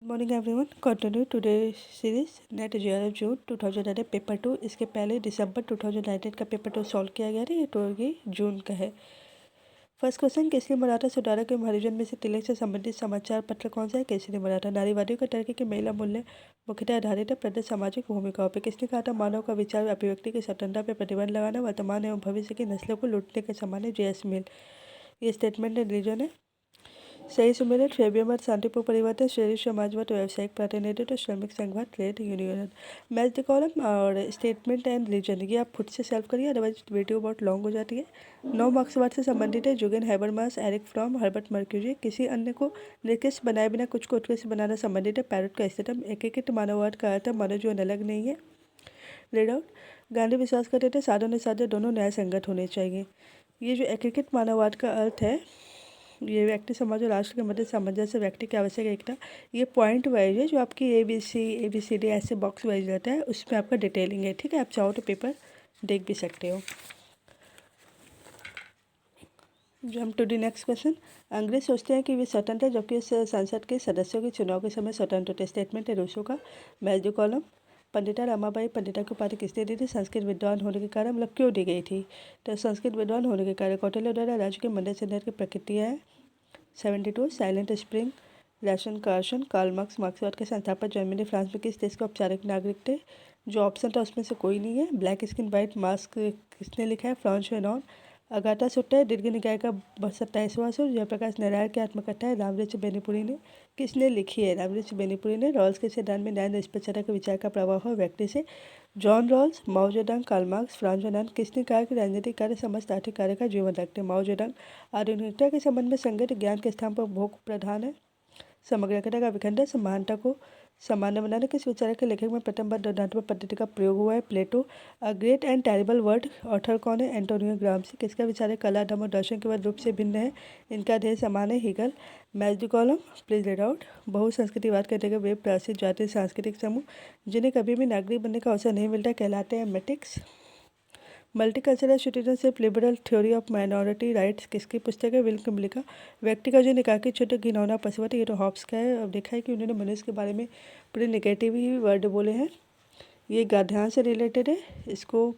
Morning everyone, continue today series net JRF जून 2018 paper 2। इसके पहले दिसंबर 2019 का पेपर 2 सॉल्व किया गया था। ये जून का है। फर्स्ट क्वेश्चन, केसरी मराठा सुधारक एवं हरिजन में से तिलक से संबंधित समाचार पत्र कौन सा है? केसरी मराठा। नारीवादियों का तर्क है कि महिला मूल्य मुख्यतः आधारित है प्रदत्त सामाजिक भूमिकाओं पर। किसने कहा था मानव का विचार अभिव्यक्ति की स्वतंत्रता पर प्रतिबंध लगाना वर्तमान एवं भविष्य की नस्लों को लूटने के समान है? JS मिल। ये स्टेटमेंट रीजन है। सही सुमेलित फेबियमत शांतिपूर्ण परिवर्तन शहरी समाजवाद व्यावसायिक प्रतिनिधित्व श्रमिक संघवाद trade union. Match the column और स्टेटमेंट एंड रीजन ये आप खुद से सॉल्व करिए, अदरवाइज वीडियो बहुत लॉन्ग हो जाती है। 9 मार्क्सवाद से संबंधित है। Jurgen Habermas, Erich Fromm, Herbert Marcuse. किसी अन्य को निकृष्ट बनाए बिना कुछ को उत्कृष्ट बनाना संबंधित है। पैरेट का स्टेटम। एकीकृत मानववाद का अर्थ मानव जीवन अलग नहीं है। Read out. गांधी विश्वास करते थे साधन और साध्य दोनों न्याय संगत होने चाहिए। ये जो एकीकृत मानववाद का अर्थ है, ये व्यक्ति समाज और राष्ट्र के मध्य सामंजस्य व्यक्ति की आवश्यक एकता। ये पॉइंट वाइज है, जो आपकी ABCD ऐसे बॉक्स वाइज रहता है, उसमें आपका डिटेलिंग है। ठीक है, आप चाहो तो पेपर देख भी सकते हो। जो हम टू डी नेक्स्ट क्वेश्चन। अंग्रेज सोचते हैं कि वे स्वतंत्र है, जबकि संसद के सदस्यों के चुनाव के समय स्वतंत्र होते। स्टेटमेंट है रूसो का। Match the column. Pandita Ramabai Pandita की उपाधि किसने दी थी? संस्कृत विद्वान होने के कारण, मतलब क्यों दी गई थी? तो संस्कृत विद्वान होने के कारण। कौटिल्य द्वारा राज्य के मंदिर सिद्धांत की प्रकृतियाँ है। 72 silent spring. Rachel Carson. Karl Marx मार्क्सवाद के संस्थापक। जर्मनी फ्रांस में किस देश के औपचारिक नागरिक थे? जो ऑप्शन था उसमें से कोई नहीं है। ब्लैक स्किन वाइट मास्क किसने लिखा है? फ्रांस फेनॉन। अगाथा सुट्टा दीर्घ निकाय का 27वां सूत्र। जयप्रकाश नारायण की आत्मकथा है। रामवृक्ष बेनीपुरी ने किसने लिखी है? रामवृक्ष बेनीपुरी ने। रॉल्स के सिद्धांत में न्याय निष्पक्षता के विचार का प्रभाव हो व्यक्ति से। जॉन रॉल्स, माओ जेडंग, कार्ल मार्क्स, फ्रांस फेनॉन। किसने कहा कि राजनीतिक कार्य समस्त आर्थिक कार्य का जीवन रखते? माओ जेडंग। आधुनिकता के संबंध में संगत ज्ञान के स्थान पर भोग प्रधान है। समग्रता का विखंडन समानता को सामान्य बनाने किस विचारक के लेखक में प्रथम बार द्वंद्वात्मक पद्धति का प्रयोग हुआ है? Plato. A great and terrible word author कौन है? Antonio Gramsci. किसका विचार है कला धर्म और दर्शन के बाद रूप से भिन्न है? इनका ध्येय समान है। Hegel. Match the column. Please read out. बहुसंस्कृतिवाद कहते हैं वे प्राचीन जातीय सांस्कृतिक समूह जिन्हें कभी भी नागरिक बनने का अवसर नहीं मिलता कहलाते हैं metics. Multicultural citizenship liberal theory of minority rights किसकी पुस्तक है? विल्कम लिखा। व्यक्ति का जो निकाय की छोटे घिनौना पशुवत, ये तो हॉब्स का है। अब देखा है कि उन्होंने मनुष्य के बारे में पूरे नेगेटिव ही वर्ड बोले हैं। ये गाध्यान से रिलेटेड है, इसको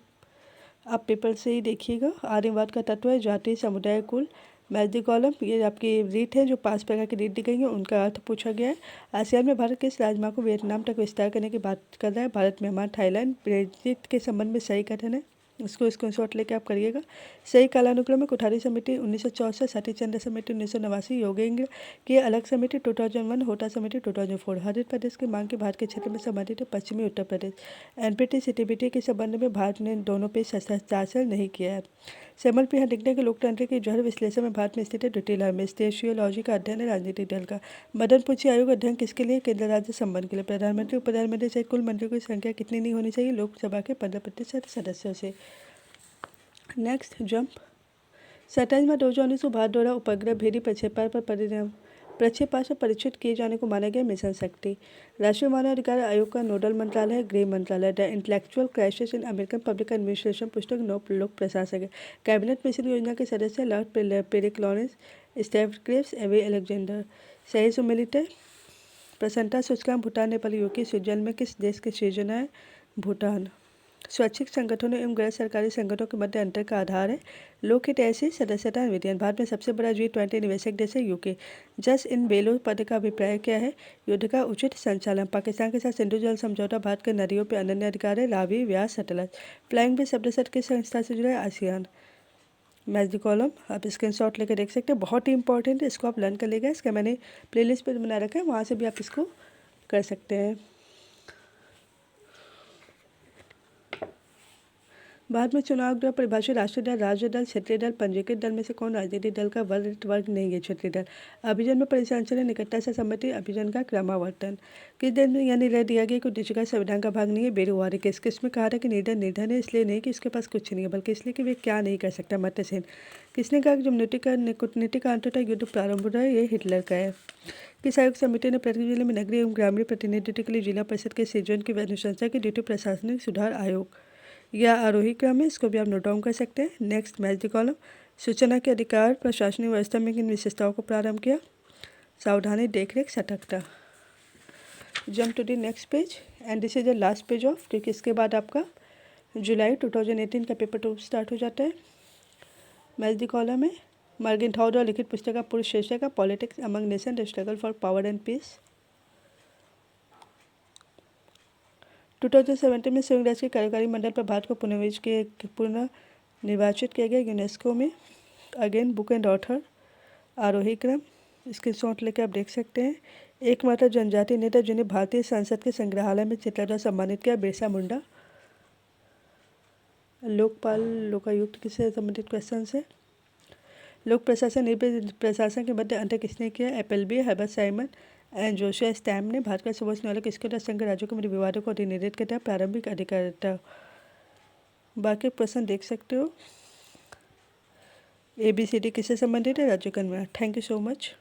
आप पेपर से ही देखिएगा। आर्यवाद का तत्व है जाति समुदाय कुल। Match the column. ये आपकी रीट है, जो 5 प्रकार की रीट दी गई है, उनका अर्थ पूछा गया है। आसियान में भारत किस राजमार्ग को वियतनाम तक विस्तार करने की बात कर रहा है? Bharat, Myanmar, Thailand. ब्रेक्जिट के संबंध में सही कथन है, इसको स्क्रीनशॉट लेके आप करिएगा। सही कालानुक्रम में कुठारी समिति 1964, सती चंद्र समिति 1989, योगेंद्र की अलग समिति 2001, होटा समिति 2004। हरित प्रदेश की मांग की भारत के क्षेत्र में संबंधित है पश्चिमी उत्तर प्रदेश। NPT CTBT के संबंध में भारत ने दोनों पे हस्ताक्षर नहीं किया है। सेमल पे दिखने के लोकतंत्र के जहर विश्लेषण में भारत में स्थित है द्वितीय लहर में। स्टेशियोलॉजी का अध्ययन है राजनीतिक दल का। मदन पूछी आयोग अध्ययन किसके लिए? केंद्र राज्य संबंध के लिए। प्रधानमंत्री उप प्रधानमंत्री सहित कुल मंत्रियों की संख्या कितनी नहीं होनी चाहिए? लोकसभा के 15% सदस्यों से। Next jump. 27 मार्च 2019 को भारत द्वारा उपग्रह भेदी प्रक्षेपण से परीक्षित किए जाने को माना गया मिशन शक्ति। राष्ट्रीय मानवाधिकार आयोग का नोडल मंत्रालय है गृह मंत्रालय। The intellectual crisis in American public administration पुस्तक 9 लोक प्रशासक है। कैबिनेट मिशन योजना के सदस्य Lord Pethick Lawrence, Stafford Cripps, A V Alexander. सही सुमेलित है। प्रसन्नता सूचकांक भूटान, नेपाल, यूके, स्विट्जरलैंड में किस देश की सृजना है? भूटान। स्वैच्छिक संगठनों एवं गैर सरकारी संगठनों के मध्य अंतर का आधार है लोकहित ऐसी सदस्यता विधियन। भारत में सबसे बड़ा G20 निवेशक देश है यूके। जस इन बेलो पद का अभिप्राय क्या है? युद्ध का उचित संचालन। पाकिस्तान के साथ सिंधु जल समझौता। भारत के नदियों पर अनन्य अधिकार है रावी, व्यास, सतलज। फ्लाइंग बे शब्द सेट किस संस्था से जुड़ा है? आसियान। Match the column. आप स्क्रीनशॉट लेकर देख सकते हैं, बहुत ही इंपॉर्टेंट है, इसको आप लर्न कर लेगा। इसका मैंने प्लेलिस्ट पर बना रखा है, वहाँ से भी आप इसको कर सकते हैं। भारत में चुनाव द्वारा परिभाषित राष्ट्रीय दल, राज्य दल, क्षेत्रीय दल, पंजीकृत दल में से कौन राजनीतिक दल का वर्ग नहीं है? क्षेत्रीय दल। अभिजन में परिसंचरण निकटता से सम्मति, अभिजन का क्रमावर्तन। किस देश में यह निर्णय दिया गया कि उद्देशिका संविधान का भाग नहीं है? बेरुवारी। किस में कहा था कि निर्धन है इसलिए नहीं कि उसके पास कुछ नहीं है, बल्कि इसलिए कि वे क्या नहीं कर सकता? मतसेन। किसने कहा कि जब कूटनीतिक अंततः युद्ध प्रारंभ हो रहा है? ये हिटलर का है। किस आयोग समिति ने प्रत्येक जिले में नगरीय एवं ग्रामीण प्रतिनिधित्व के लिए जिला परिषद के सृजन की अनुशंसा की? द्वितीय प्रशासनिक सुधार आयोग। यह आरोही क्रम है, इसको भी आप नोट डाउन कर सकते हैं। Next match the column. सूचना के अधिकार प्रशासनिक व्यवस्था में किन विशेषताओं को प्रारंभ किया? सावधानी, देखरेख, सतर्कता। Jump to the next page and this is the last page of, क्योंकि इसके बाद आपका जुलाई 2018 का पेपर 2 स्टार्ट हो जाता है। मैच द कॉलम है मार्गिन थाउ द्वारा लिखित पुस्तक का पूर्ण शीर्षक है politics among nation the struggle for power and peace. 2017 में संयुक्त राष्ट्र के कार्यकारी मंडल पर भारत को पुनः निर्वाचित किया गया यूनेस्को में। अगेन बुक एंड ऑथर आरोही क्रम इसके शॉट लेकर आप देख सकते हैं। एकमात्र जनजातीय नेता जिन्हें भारतीय संसद के संग्रहालय में चित्रा द्वारा सम्मानित किया बिरसा मुंडा। लोकपाल लोकायुक्त किससे संबंधित क्वेश्चन है। लोक प्रशासन निर्भय प्रशासन के मध्य अंतर किसने किया। Appleby, Herbert Simon and Joshua Stamp ने। भारत का सर्वोच्च न्यायालय किसके द्वारा संघ राज्यों के मध्य विवादों को निर्धारित करता है। प्रारंभिक अधिकारिता। बाकी प्रश्न देख सकते हो। ABCD किससे संबंधित है। राज्य conveyor. Thank you so much.